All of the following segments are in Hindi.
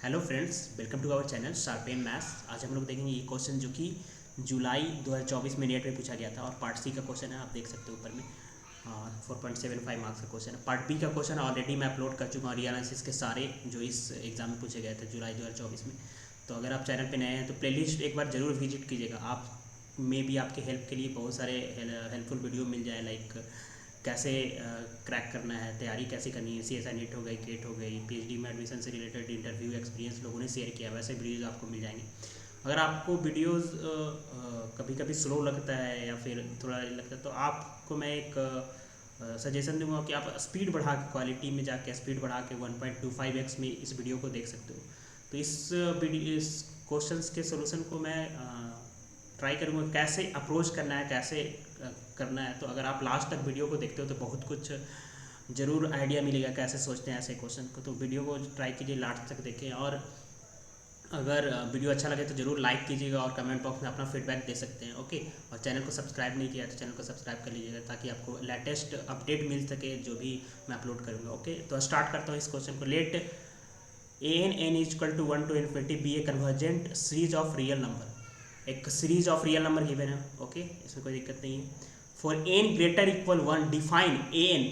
Hello friends, welcome to our channel sharpen maths. आज हम लोग देखेंगे ये क्वेश्चन जो कि जुलाई 2024 में नेट में पूछा गया था और पार्ट सी का क्वेश्चन है। आप देख सकते हो ऊपर में 4.75 मार्क्स का क्वेश्चन है। पार्ट बी का क्वेश्चन ऑलरेडी मैं अपलोड कर चुका हूँ, रिएनालिसिस के सारे जो इस एग्जाम में पूछे गए थे जुलाई 2024 में। तो अगर आप चैनल पर नए हैं तो प्लेलिस्ट एक बार ज़रूर विजिट कीजिएगा। आप में भी आपके हेल्प के लिए बहुत सारे हेल्पफुल वीडियो मिल जाए, लाइक कैसे क्रैक करना है, तैयारी कैसे करनी है, CSI नीट हो गई, गेट हो गई, PhD में एडमिशन से रिलेटेड इंटरव्यू एक्सपीरियंस लोगों ने शेयर किया, वैसे वीडियोज़ आपको मिल जाएंगे। अगर आपको वीडियोज़ कभी कभी स्लो लगता है या फिर थोड़ा लगता है तो आपको मैं एक सजेशन दूंगा कि आप स्पीड बढ़ा के, क्वालिटी में जाके स्पीड बढ़ा के 1.25x में इस वीडियो को देख सकते हो। तो इस क्वेश्चंस के सोल्यूशन को मैं ट्राई करूँगा कैसे अप्रोच करना है, कैसे करना है। तो अगर आप लास्ट तक वीडियो को देखते हो तो बहुत कुछ ज़रूर आइडिया मिलेगा कैसे सोचते हैं ऐसे क्वेश्चन को। तो वीडियो को ट्राई कीजिए, लास्ट तक देखें, और अगर वीडियो अच्छा लगे तो ज़रूर लाइक कीजिएगा और कमेंट बॉक्स में अपना फीडबैक दे सकते हैं। ओके, और चैनल को सब्सक्राइब नहीं किया तो चैनल को सब्सक्राइब कर लीजिएगा ताकि आपको लेटेस्ट अपडेट मिल सके जो भी मैं अपलोड करूँगा। ओके, तो स्टार्ट करता हूँ इस क्वेश्चन को। Let an equal to 1 to infinity be a convergent series of real number. एक series of real number given है। ओके, इसमें कोई दिक्कत नहीं है। For n greater equal 1 define n,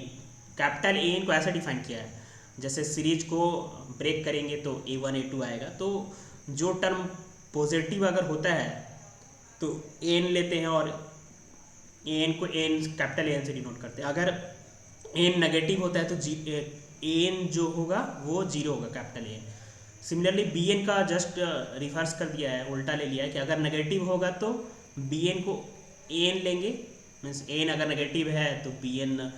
capital n को ऐसा डिफाइन किया है, जैसे सीरीज को ब्रेक करेंगे तो A1 A2 आएगा। तो जो टर्म पॉजिटिव अगर होता है तो एन लेते हैं और एन को एन कैपिटल एन से डिनोट करते हैं। अगर एन नेगेटिव होता है तो एन जो होगा वो जीरो होगा, capital N. Similarly B N का जस्ट रिवर्स कर दिया है, उल्टा ले लिया है कि अगर नेगेटिव होगा तो बी एन को एन लेंगे, मीन्स एन अगर नेगेटिव है तो बी एन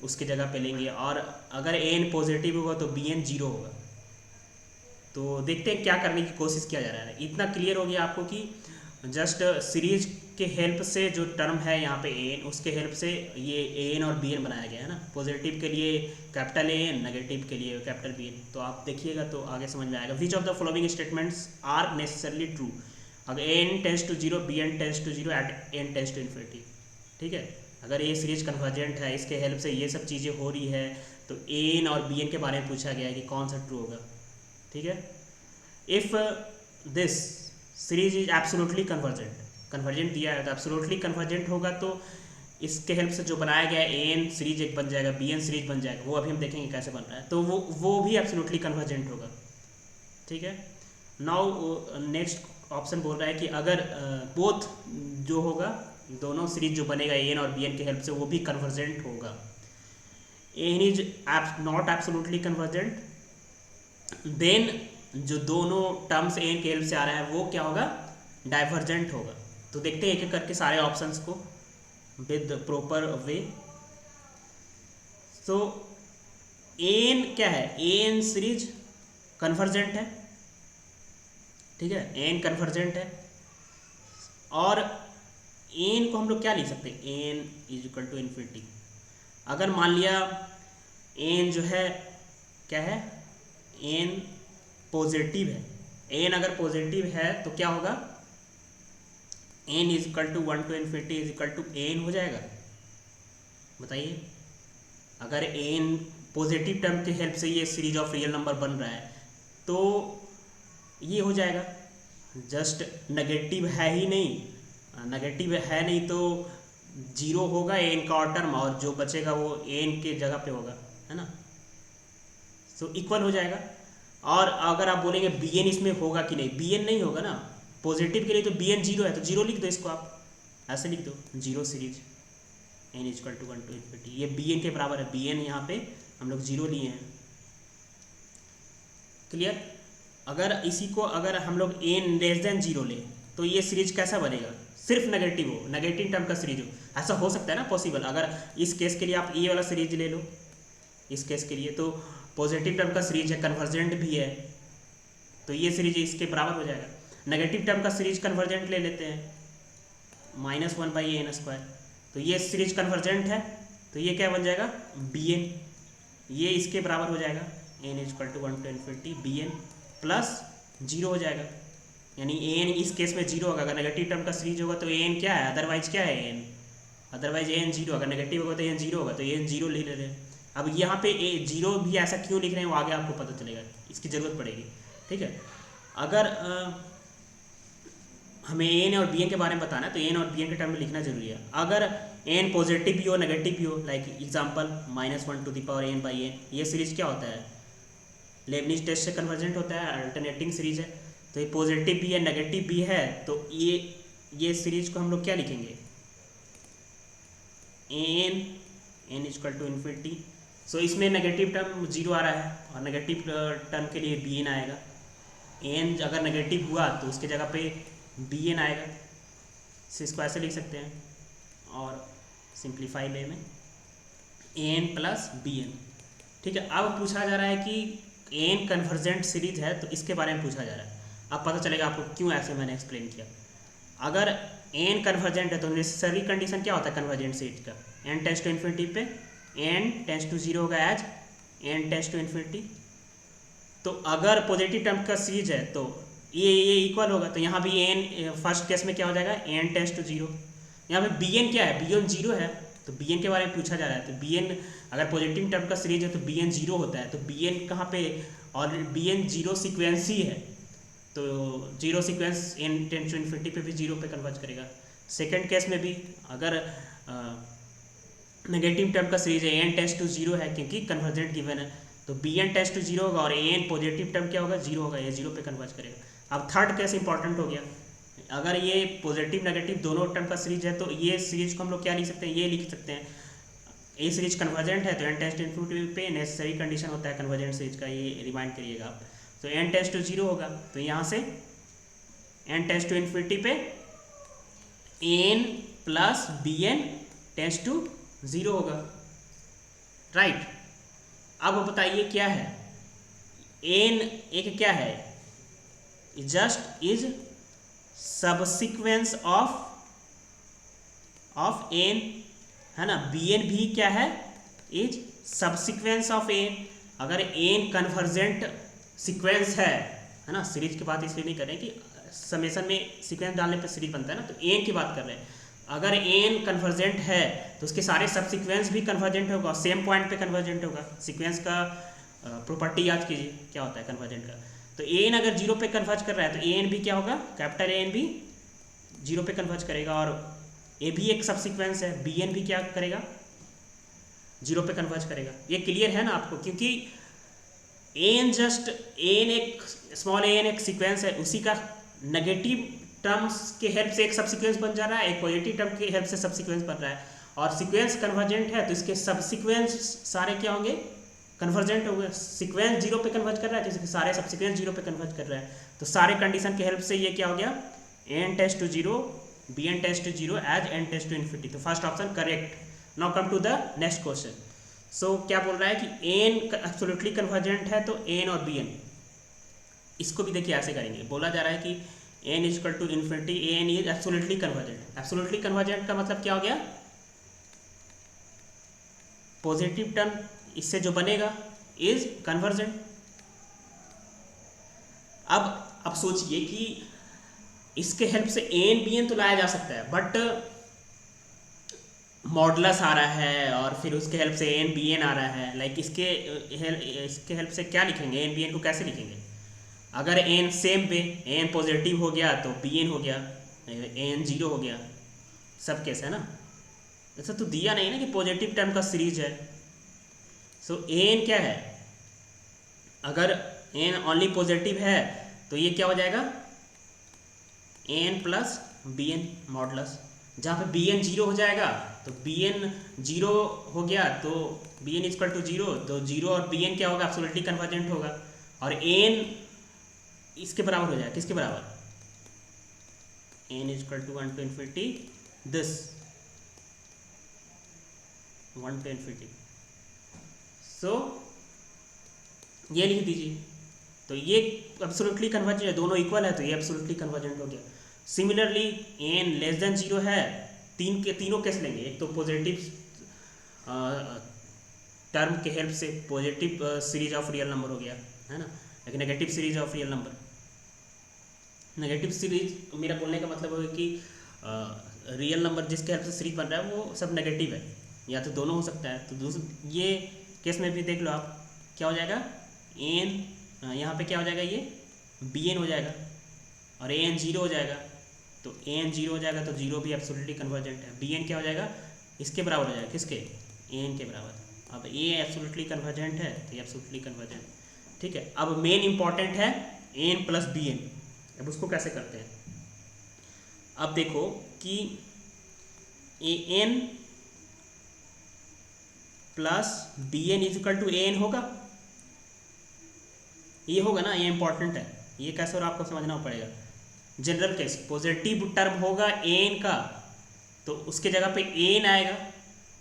उसके जगह पे लेंगे, और अगर एन पॉजिटिव होगा तो बी एन जीरो होगा। तो देखते हैं क्या करने की कोशिश किया जा रहा है। इतना क्लियर हो गया आपको कि जस्ट सीरीज के हेल्प से जो टर्म है यहाँ पे एन, उसके हेल्प से ये एन और बी एन बनाया गया है ना। पॉजिटिव के लिए कैपिटल एन, नेगेटिव के लिए कैपिटल बी एन। तो आप देखिएगा तो आगे समझ में आएगा। Which of the following statements are necessarily true? अगर n tends to zero, b n tends to zero, at n tends to infinity. ठीक है, अगर ये सीरीज कन्वर्जेंट है, इसके हेल्प से ये सब चीज़ें हो रही है, तो एन और बी एन के बारे में पूछा गया है कि कौन सा ट्रू होगा। ठीक है, if this series is absolutely convergent दिया है तो एब्सोल्युटली कन्वर्जेंट होगा, तो इसके हेल्प से जो बनाया गया है एन सीरीज एक बन जाएगा, बी एन सीरीज बन जाएगा। वो अभी हम देखेंगे कैसे बन रहा है। तो वो भी एब्सोल्युटली कन्वर्जेंट होगा। ठीक है, नाउ नेक्स्ट ऑप्शन बोल रहा है कि अगर बोथ जो होगा, दोनों सीरीज जो बनेगा एन और बी एन के हेल्प से, वो भी कन्वर्जेंट होगा। N is not absolutely convergent, then जो दोनों टर्म्स एन के हेल्प से आ रहा है वो क्या होगा? डाइवर्जेंट होगा। तो देखते हैं एक एक करके सारे ऑप्शंस को विद प्रॉपर वे। तो एन क्या है? एन सीरीज कन्वर्जेंट है। ठीक है, एन कन्वर्जेंट है, और एन को हम लोग क्या लिख सकते हैं? N is equal to infinity. अगर मान लिया एन जो है क्या है? एन पॉजिटिव है। एन अगर पॉजिटिव है तो क्या होगा? N is equal to 1 to infinity is equal to N हो जाएगा। बताइए, अगर एन पॉजिटिव टर्म के हेल्प से ये सीरीज ऑफ रियल नंबर बन रहा है तो ये हो जाएगा। जस्ट नेगेटिव है ही नहीं, नेगेटिव है नहीं तो जीरो होगा एन का और टर्म, और जो बचेगा वो एन के जगह पे होगा, है ना। तो इक्वल हो जाएगा। और अगर आप बोलेंगे बी एन इसमें होगा कि नहीं, बी एन नहीं होगा ना पॉजिटिव के लिए, तो बी एन जीरो है तो जीरो लिख दो, इसको आप ऐसे लिख दो, zero series N equal to 1 to infinity. ये बी एन के बराबर है, बी एन यहाँ पे हम लोग जीरो लिए हैं। क्लियर? अगर इसी को अगर हम लोग एन लेस देन जीरो ले तो ये सीरीज कैसा बनेगा? सिर्फ नेगेटिव हो, नेगेटिव टर्म का सीरीज हो। ऐसा हो सकता है ना पॉसिबल। अगर इस केस के लिए आप ये वाला सीरीज ले लो, इस केस के लिए तो पॉजिटिव टर्म का सीरीज है, कन्वर्जेंट भी है, तो ये सीरीज इसके बराबर हो जाएगा। नेगेटिव टर्म का सीरीज कन्वर्जेंट ले लेते हैं, -1/n², तो ये सीरीज कन्वर्जेंट है, तो ये क्या बन जाएगा? B N. ये इसके बराबर हो जाएगा, N is equal to 1 to infinity B N plus zero हो जाएगा। यानी एन इस केस में जीरो होगा। अगर नेगेटिव टर्म का सीरीज होगा तो एन क्या है? अदरवाइज क्या है? एन। Otherwise N zero. अगर नेगेटिव होगा तो एन जीरो होगा, तो एन जीरो ले रहे हैं। अब यहाँ पे ए जीरो भी ऐसा क्यों लिख रहे हैं वो आगे आपको पता चलेगा, इसकी ज़रूरत पड़ेगी। ठीक है। अगर हमें एन और बी एन के बारे में बताना है तो एन और बी एन के टर्म में लिखना जरूरी है। अगर एन पॉजिटिव भी हो नेगेटिव भी हो, लाइक एग्जांपल -1/n/n, ये सीरीज क्या होता है, लेबनिज टेस्ट से कन्वर्जेंट होता है, अल्टरनेटिंग सीरीज है। तो ये पॉजिटिव भी है नेगेटिव भी है, तो ये सीरीज को हम लोग क्या लिखेंगे, n इक्वल टू इन्फिनिटी। सो इसमें नेगेटिव टर्म 0 आ रहा है और नेगेटिव टर्म के लिए bn आएगा। n अगर नेगेटिव हुआ तो उसके जगह पे bn आएगा। सो इसको ऐसे लिख सकते हैं और सिंप्लीफाई वे में n प्लस bn। ठीक है। अब पूछा जा रहा है कि n कन्वर्जेंट सीरीज है तो इसके बारे में पूछा जा रहा है। अब पता चलेगा आपको क्यों ऐसे मैंने एक्सप्लेन किया। अगर n कन्वर्जेंट है तो नेसेसरी कंडीशन क्या होता है कन्वर्जेंट सीरीज का, n टेंड्स टू इन्फिनिटी पे n टेंड्स टू 0 होगा as n tends to infinity. तो अगर पॉजिटिव टर्म का सीरीज है तो ये इक्वल होगा, तो यहाँ भी n फर्स्ट केस में क्या हो जाएगा n टेंड्स टू 0। यहाँ पे bn क्या है, bn 0 है, तो bn के बारे में पूछा जा रहा है। तो bn अगर पॉजिटिव टर्म का सीरीज है तो bn 0 होता है, तो bn कहाँ पे, और bn 0 सीक्वेंस ही है, तो 0 sequence n tends to infinity पे भी 0 पे कन्वर्ज करेगा। सेकेंड केस में भी अगर नेगेटिव टर्म का सीरीज है n टेंड्स टू 0 है क्योंकि कन्वर्जेंट गिवन है, तो bn टेंड्स टू 0 होगा और n पॉजिटिव टर्म क्या होगा 0 होगा, ये 0 पे कन्वर्ज करेगा। अब थर्ड केस इंपॉर्टेंट हो गया, अगर ये पॉजिटिव नेगेटिव दोनों टर्म का सीरीज है तो ये सीरीज को हम लोग क्या लिख सकते हैं, ये लिख सकते हैं ये सीरीज कन्वर्जेंट है तो n टेंड्स टू इन्फिनिटी पे नेसेसरी कंडीशन होता है कन्वर्जेंट सीरीज का, ये रिमाइंड करिएगा आप। तो n टेंड्स टू 0 होगा, तो यहाँ से n टेंड्स टू इन्फिनिटी पे n plus bn tends to 0 होगा, राइट। अब बताइए क्या है n, एक क्या है, just is subsequence of n, है ना। bn भी क्या है, इज सबसीक्वेंस ऑफ n। अगर n कन्वर्जेंट सीक्वेंस है ना, सीरीज की बात इसलिए नहीं कर रहे हैं कि समेशन में सीक्वेंस डालने पर सीरीज बनता है ना, तो n की बात कर रहे हैं। अगर n कन्वर्जेंट है तो उसके सारे सब सीक्वेंस भी कन्वर्जेंट होगा, सेम पॉइंट पे कन्वर्जेंट होगा। सीक्वेंस का प्रॉपर्टी याद कीजिए क्या होता है कन्वर्जेंट का। तो n अगर 0 पे कन्वर्ज कर रहा है तो an भी क्या होगा, कैपिटल N भी 0 पे कन्वर्ज करेगा, और a भी एक सब सीक्वेंस है, bn भी क्या करेगा 0 पे कन्वर्ज करेगा। ये क्लियर है ना आपको, क्योंकि n एक स्मॉल n एक सीक्वेंस है, उसी का नेगेटिव टर्म्स के हेल्प से एक सब सीक्वेंस बन जा रहा है, एक पॉजिटिव टर्म के हेल्प से सब सीक्वेंस बन रहा है, और सीक्वेंस कन्वर्जेंट है तो इसके सब सीक्वेंस सारे क्या होंगे, कन्वर्जेंट होंगे। सीक्वेंस 0 पे कन्वर्ज कर रहा है तो इसके सारे सब सीक्वेंस 0 पे कन्वर्ज कर रहा है, तो सारे कंडीशन के हेल्प से ये क्या हो गया, n tends to 0 bn tends to 0 as n tends to infinity. तो first option correct. Now come to the next question. So क्या बोल रहा है कि n एब्सोल्युटली कन्वर्जेंट है तो n और bn, इसको भी देखिए ऐसे करेंगे। बोला जा रहा है कि n equal to infinity n is absolutely convergent. Absolutely convergent का मतलब क्या हो गया, पॉजिटिव टर्म इससे जो बनेगा इज कन्वर्जेंट। अब सोचिए कि इसके हेल्प से n bn तो लाया जा सकता है, बट मॉडुलस आ रहा है और फिर उसके हेल्प से n bn आ रहा है, लाइक इसके हेल्प से क्या लिखेंगे, n bn को कैसे लिखेंगे। अगर n सेम पे n पॉजिटिव हो गया तो bn हो गया, n 0 हो गया, सब केस है ना। ऐसा तो दिया नहीं ना कि पॉजिटिव टर्म का सीरीज है। सो n क्या है, अगर n ओनली पॉजिटिव है तो ये क्या हो जाएगा, n प्लस bn मॉडुलस। जहाँ पे bn 0 हो जाएगा तो bn 0 हो गया तो bn इक्वल टू 0, तो 0 और bn क्या होगा, एब्सोल्युटली कन्वर्जेंट होगा, और n इसके बराबर हो जाएगा, किसके बराबर, n equal to 1 to infinity this 1 to infinity. So ये लिख दीजिए, तो ये एब्सोल्युटली कन्वर्जेंट है, दोनों इक्वल है तो ये एब्सोल्युटली कन्वर्जेंट हो गया। सिमिलरली n लेस देन 0 है, तीनों केस लेंगे, एक तो पॉजिटिव टर्म के हेल्प से positive series of real number हो गया, है ना, एक negative series of real number. Negative series मेरा बोलने का मतलब है कि रियल नंबर जिसके हेल्प से सीरीज बन रहा है वो सब नेगेटिव है, या तो दोनों हो सकता है। तो ये केस में भी देख लो आप, क्या हो जाएगा n, यहाँ पे क्या हो जाएगा, ये बी एन हो जाएगा और ए एन जीरो हो जाएगा, तो ए एन जीरो हो जाएगा तो जीरो भी एब्सोल्युटली कन्वर्जेंट है। बी एन क्या हो जाएगा, इसके बराबर हो जाएगा, किसके, ए एन के बराबर। अब ए एब्सोल्युटली कन्वर्जेंट है तो एब्सोल्युटली कन्वर्जेंट, ठीक है। अब मेन इंपॉर्टेंट है a n plus B n. अब उसको कैसे करते हैं, अब देखो कि a n plus B N is equal to a N होगा, ये होगा ना, ये इंपॉर्टेंट है। ये कैसे और आपको समझना पड़ेगा। जनरल केस पॉजिटिव टर्म होगा ए एन का तो उसके जगह पे ए एन आएगा,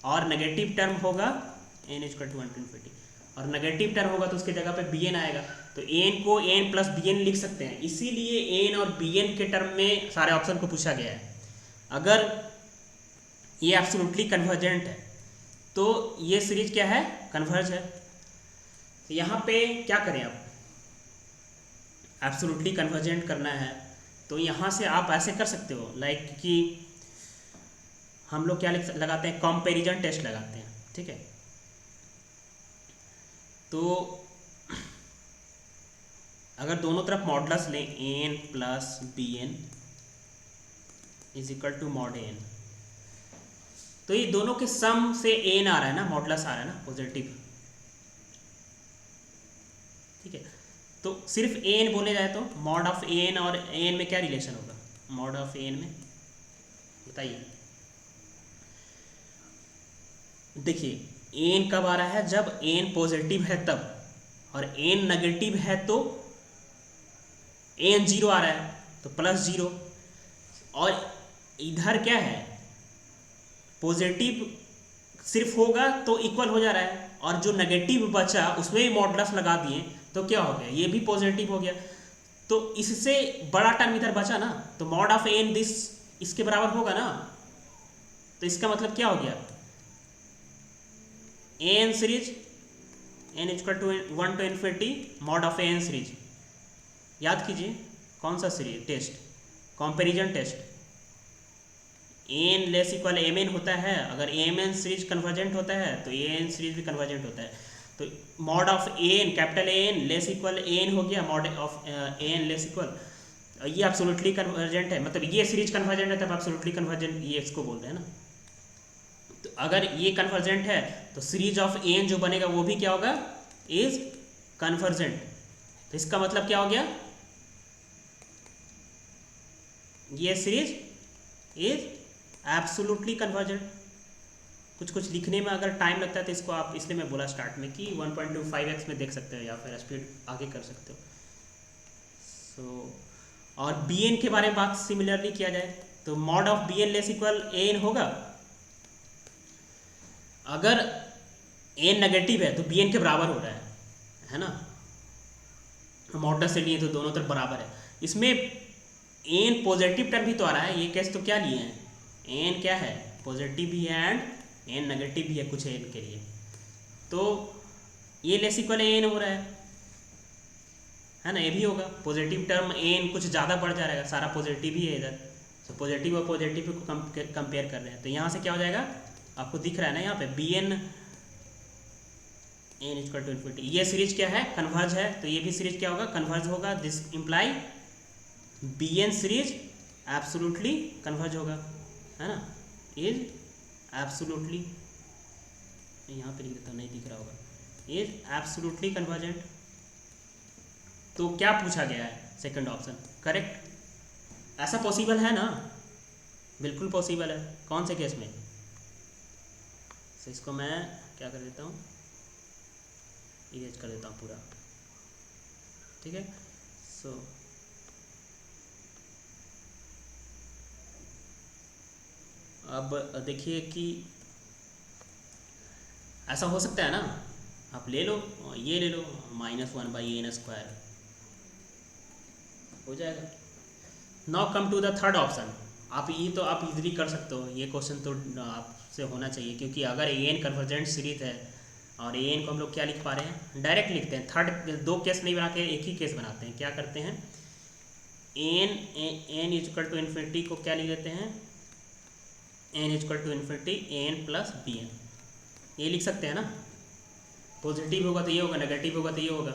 और नेगेटिव टर्म होगा N is equal to 1 to infinity, और नेगेटिव टर्म होगा तो उसके जगह पे बी एन आएगा। तो ए एन को ए एन प्लस बी एन लिख सकते हैं, इसीलिए ए एन और बी एन के टर्म में सारे ऑप्शन को पूछा गया है। अगर ये एब्सोल्युटली कन्वर्जेंट है तो ये सीरीज क्या है, कन्वर्ज है। तो यहाँ पे क्या करें, आप एब्सोल्युटली कन्वर्जेंट करना है तो यहाँ से आप ऐसे कर सकते हो, लाइक कि हम लोग क्या लगाते हैं, कंपैरिजन टेस्ट लगाते हैं, ठीक है। तो अगर दोनों तरफ मॉडुलस लें a n plus B N is equal to mod a n, तो ये दोनों के सम से ए एन आ रहा है ना, मॉडुलस आ रहा है ना पॉजिटिव, ठीक है। तो सिर्फ ए एन बोले जाए तो मॉड ऑफ ए एन और ए एन में क्या रिलेशन होगा, मॉड ऑफ ए एन में बताइए। देखिए ए एन कब आ रहा है, जब ए एन पॉजिटिव है तब, और ए एन नेगेटिव है तो ए एन जीरो आ रहा है तो प्लस जीरो, और इधर क्या है, पॉजिटिव सिर्फ होगा तो इक्वल हो जा रहा है, और जो नेगेटिव बचा उसमें भी मॉडुलस लगा दिए तो क्या हो गया, ये भी पॉजिटिव हो गया। तो इससे बड़ा टर्म इधर बचा ना, तो मॉड ऑफ एन दिस इसके बराबर होगा ना, तो इसका मतलब क्या हो गया, N series N equal to 1 to infinity mod of N series. याद कीजिए कौन सा series test, comparison test, N less equal M N होता है, अगर एम एन सीरीज कन्वर्जेंट होता है तो ए एन सीरीज भी कन्वर्जेंट होता है। तो mod of A N capital A N less equal A N हो गया, mod of A N less equal, ये एब्सोल्युटली कन्वर्जेंट है, मतलब ये सीरीज कन्वर्जेंट है तब एब्सोल्युटली कन्वर्जेंट ये इसको बोलते हैं ना। तो अगर ये कन्वर्जेंट है तो सीरीज ऑफ ए एन जो बनेगा वो भी क्या होगा, इज कन्वर्जेंट। तो इसका मतलब क्या हो गया, ये सीरीज इज एब्सोल्युटली कन्वर्जेंट। कुछ लिखने में अगर टाइम लगता है तो इसको आप, इसलिए मैं बोला स्टार्ट में कि 1.25x में देख सकते हो या फिर स्पीड आगे कर सकते हो। और बी एन के बारे में बात सिमिलरली किया जाए तो mod of B N less equal A N होगा। अगर एन नेगेटिव है तो बी एन के बराबर हो रहा है ना, मॉडुलस से लिए तो दोनों तरफ बराबर है। इसमें एन पॉजिटिव टर्म भी तो आ रहा है, ये केस तो क्या लिए हैं, एन क्या है पॉजिटिव भी है एंड एन नेगेटिव भी है कुछ एन के लिए, तो ये लेस इक्वल एन हो रहा है ना, ये भी होगा पॉजिटिव टर्म एन कुछ ज़्यादा बढ़ जा रहेगा, सारा पॉजिटिव ही है इधर, तो पॉजिटिव और पॉजिटिव को कंपेयर कर रहे हैं। तो यहाँ से क्या हो जाएगा, आपको दिख रहा है ना यहाँ पे B N N equal to infinity, ये सीरीज क्या है, कन्वर्ज है, तो ये भी सीरीज क्या होगा, कन्वर्ज होगा। This imply B N series absolutely converge होगा, है ना, इज एब्सोल्युटली, यहाँ पे लिख देता हूँ नहीं दिख रहा होगा, इज एब्सोल्युटली कन्वर्जेंट। तो क्या पूछा गया है, सेकंड ऑप्शन करेक्ट। ऐसा पॉसिबल है ना, बिल्कुल पॉसिबल है, कौन से केस में, तो इसको मैं क्या कर देता हूँ, इरेज कर देता हूँ पूरा, ठीक है। सो अब देखिए कि ऐसा हो सकता है ना, आप ले लो ये ले लो -1/n² हो जाएगा। Now come to the third option. आप ये तो आप इजीली कर सकते हो, ये क्वेश्चन तो आपसे होना चाहिए, क्योंकि अगर ए एन कन्वर्जेंट सीरीज है और ए एन को हम लोग क्या लिख पा रहे हैं, डायरेक्ट लिखते हैं, थर्ड दो केस नहीं बना के एक ही केस बनाते हैं। क्या करते हैं, एन इक्वल टू इन्फिनिटी को क्या लिख देते हैं, N equal to infinity N plus B N, ये लिख सकते हैं ना। पॉजिटिव होगा तो ये होगा, नेगेटिव होगा तो ये होगा,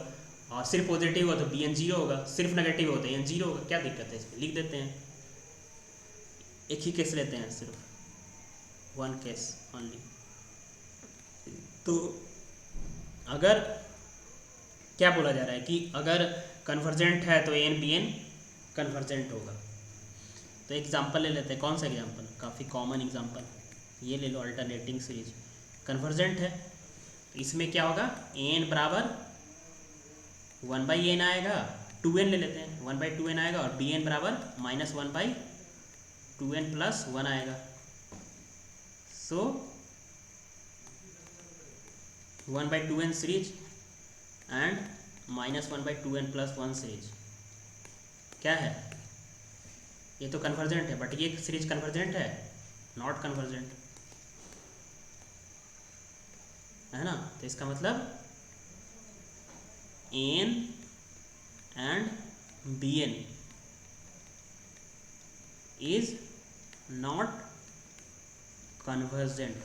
और सिर्फ पॉजिटिव होगा तो बी एन जीरो होगा, सिर्फ नेगेटिव होता है एन जीरो होगा। क्या दिक्कत है इसमें, लिख देते हैं। एक ही केस लेते हैं, सिर्फ वन केस ओनली। तो अगर क्या बोला जा रहा है कि अगर कन्वर्जेंट है तो एन बी एन कन्वर्जेंट होगा। तो एग्जांपल ले लेते हैं, कौन सा एग्जांपल, काफ़ी कॉमन एग्जांपल ये ले लो, अल्टरनेटिंग सीरीज कन्वर्जेंट है। इसमें क्या होगा, एन बराबर 1/n आएगा, 2n ले लेते हैं, 1/2n आएगा, और bn बराबर -1/2n + 1 आएगा। सो 1/2n series and -1/2n + 1 series क्या है, ये तो कन्वर्जेंट है, बट ये सीरीज कन्वर्जेंट है, नॉट कन्वर्जेंट है ना। तो इसका मतलब N and B N is not convergent.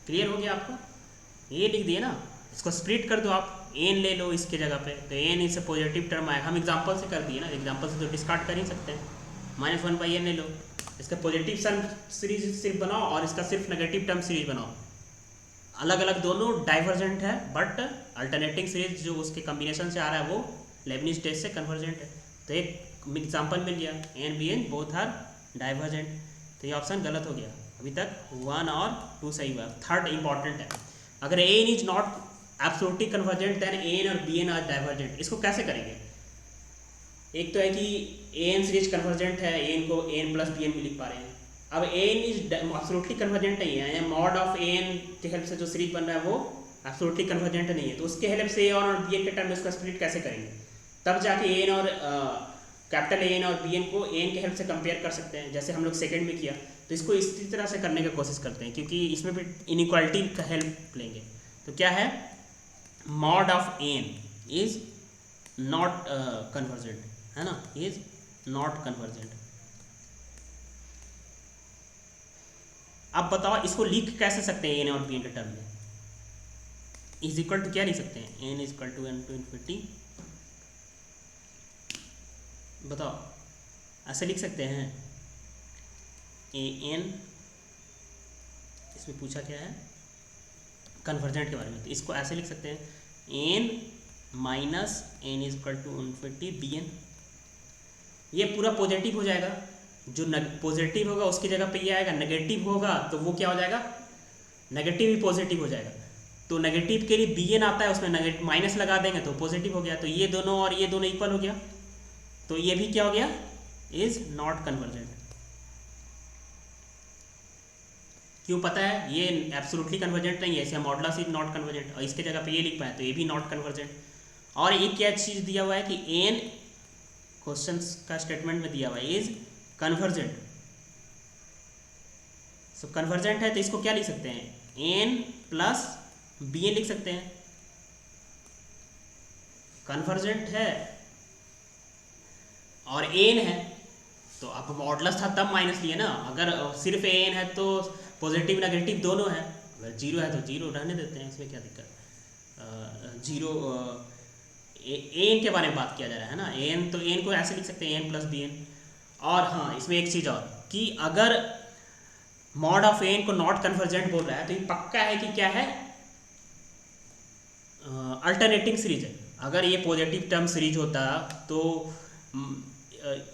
Clear हो गया आपको, ये लिख दिए ना, इसको स्प्लिट कर दो आप, एन ले लो इसके जगह पे, तो एन इससे पॉजिटिव टर्म आएगा। हम एग्जांपल से कर दिए ना, एग्जांपल से तो डिस्कार्ड कर ही सकते हैं, -1/n ले लो, इसका पॉजिटिव टर्म सीरीज सिर्फ बनाओ और इसका सिर्फ नेगेटिव टर्म सीरीज बनाओ, अलग अलग दोनों डाइवर्जेंट है, बट अल्टरनेटिंग सीरीज जो उसके कॉम्बिनेशन से आ रहा है वो लेबनिज टेस्ट से कन्वर्जेंट है। तो एक एग्जांपल मिल गया, N B N both are divergent. तो ये ऑप्शन गलत हो गया, अभी तक 1 और 2 सही हुआ। थर्ड इंपॉर्टेंट है, अगर N is not absolutely convergent then N और बी एन आर डाइवर्जेंट। इसको कैसे करेंगे, एक तो है कि एन सीरीज कन्वर्जेंट है, एन को एन प्लस बी एन भी लिख पा रहे हैं। अब एन इज एब्सोल्युटली कन्वर्जेंट नहीं है, मॉड ऑफ एन के हेल्प से जो सीरीज बन रहा है वो एब्सोल्युटली कन्वर्जेंट नहीं है, तो उसके हेल्प से एन और बी एन के टर्म में उसका स्प्लिट कैसे करेंगे, तब जाके एन और कैपिटल एन और बी एन को एन के हेल्प से कंपेयर कर सकते हैं, जैसे हम लोग सेकंड में किया। तो इसको इसी तरह से करने की कोशिश करते हैं, क्योंकि इसमें भी इनइक्वालिटी का हेल्प लेंगे। तो क्या है, mod of N is not convergent है ना, इज नॉट कन्वर्जेंट। अब बताओ इसको लिख कैसे सकते हैं एन और बी एन के टर्म में, इज इक्वल टू क्या लिख सकते हैं, N is equal to n/∞। बताओ ऐसे लिख सकते हैं, ए एन, इसमें पूछा क्या है कन्वर्जेंट के बारे में, तो इसको ऐसे लिख सकते हैं, N minus N is equal to ∞ B N. ये पूरा पॉजिटिव हो जाएगा, जो पॉजिटिव होगा उसकी जगह पे ये आएगा, नेगेटिव होगा तो वो क्या हो जाएगा, नेगेटिव ही पॉजिटिव हो जाएगा। तो नेगेटिव के लिए बी एन आता है, उसमें नेगेटिव माइनस लगा देंगे तो पॉजिटिव हो गया। तो ये दोनों और ये दोनों इक्वल हो गया, तो ये भी क्या हो गया, इज नॉट कन्वर्जेंट। क्यों पता है, ये एब्सोल्युटली कन्वर्जेंट नहीं है, इसे मॉडुलस इज नॉट कन्वर्जेंट, और इसके जगह पे ये लिख पाए तो ये भी नॉट कन्वर्जेंट। और एक क्या चीज़ दिया हुआ है कि एन क्वेश्चन का स्टेटमेंट में दिया हुआ है इज कन्वर्जेंट। सो कन्वर्जेंट है तो इसको क्या लिख सकते हैं, एन प्लस बी एन लिख सकते हैं। कन्वर्जेंट है और एन है, तो अब मॉडुलस था तब माइनस लिए ना, अगर सिर्फ एन है तो पॉजिटिव नेगेटिव दोनों है, अगर जीरो है तो जीरो रहने देते हैं, इसमें क्या दिक्कत। जीरो एन के बारे में बात किया जा रहा है ना, एन तो एन को ऐसे लिख सकते हैं, एन प्लस बी एन। और हाँ, इसमें एक चीज़ और कि अगर मॉड ऑफ एन को नॉट कन्वर्जेंट बोल रहा है तो ये पक्का है कि क्या है, अल्टरनेटिंग सीरीज है। अगर ये पॉजिटिव टर्म सीरीज होता तो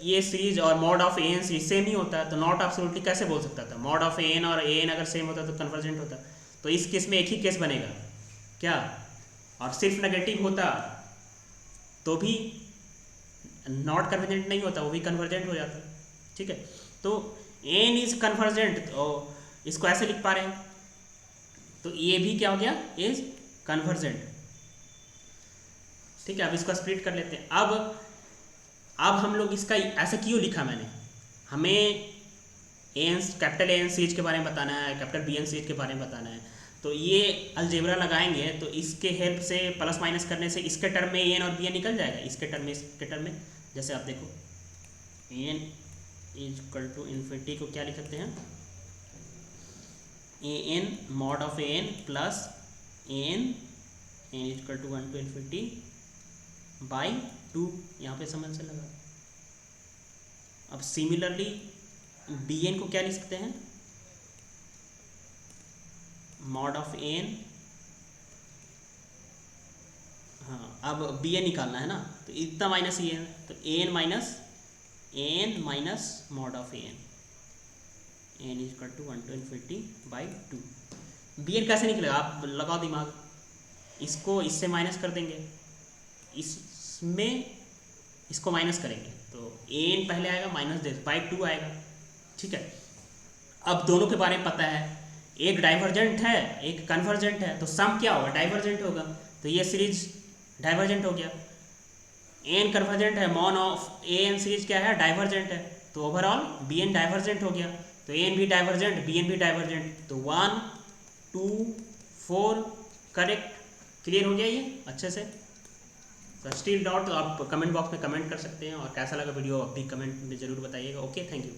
ये सीरीज और mod of N series same ही होता, तो नॉट एब्सोल्युटली कैसे बोल सकता था, मॉड ऑफ एन और एन अगर सेम होता तो कन्वर्जेंट होता। तो इस केस में एक ही केस बनेगा क्या, और सिर्फ नेगेटिव होता तो भी नॉट कन्वर्जेंट नहीं होता, वो भी कन्वर्जेंट हो जाता। ठीक है, तो एन इज कन्वर्जेंट, तो इसको ऐसे लिख पा रहे हैं, तो ये भी क्या हो गया, इज कन्वर्जेंट। ठीक है, अब इसको स्प्लिट कर लेते हैं। अब हम लोग इसका ऐसा क्यों लिखा मैंने, हमें एन कैपिटल एन सीरीज के बारे में बताना है, कैपिटल बी एन सीरीज के बारे में बताना है, तो ये अलजेब्रा लगाएंगे तो इसके हेल्प से प्लस माइनस करने से इसके टर्म में एन और बी एन निकल जाएगा, इसके टर्म में इसके टर्म में। जैसे आप देखो, एन इज इक्वल टू ∞ को क्या लिख सकते हैं, a n mod of n plus n is equal to 1 to ∞, by 2, यहाँ पे समझ से लगा। अब सिमिलरली बी एन को क्या लिख सकते हैं, मॉड ऑफ एन। हाँ, अब बी एन निकालना है ना, तो इतना माइनस ई एन, तो N minus mod of N, N is equal to 1 to ∞/2। B N कैसे निकलेगा, आप लगाओ दिमाग, इसको इससे माइनस कर देंगे, इसमें इसको माइनस करेंगे, तो एन पहले आएगा -/2 आएगा, ठीक है। अब दोनों के बारे में पता है, एक डाइवर्जेंट है एक कन्वर्जेंट है, तो सम क्या होगा, डाइवर्जेंट होगा, तो ये सीरीज डाइवर्जेंट हो गया। एन कन्वर्जेंट है, मॉन ऑफ ए एन सीरीज क्या है, डाइवर्जेंट है, तो ओवरऑल बी एन डाइवर्जेंट हो गया, तो एन भी डाइवर्जेंट बी एन भी डाइवर्जेंट, तो 1 2 4 करेक्ट। क्लियर हो गया ये अच्छे से। तो स्टिल डाउट तो आप कमेंट बॉक्स में कमेंट कर सकते हैं, और कैसा लगा वीडियो आप भी कमेंट में ज़रूर बताइएगा। Okay, thank you.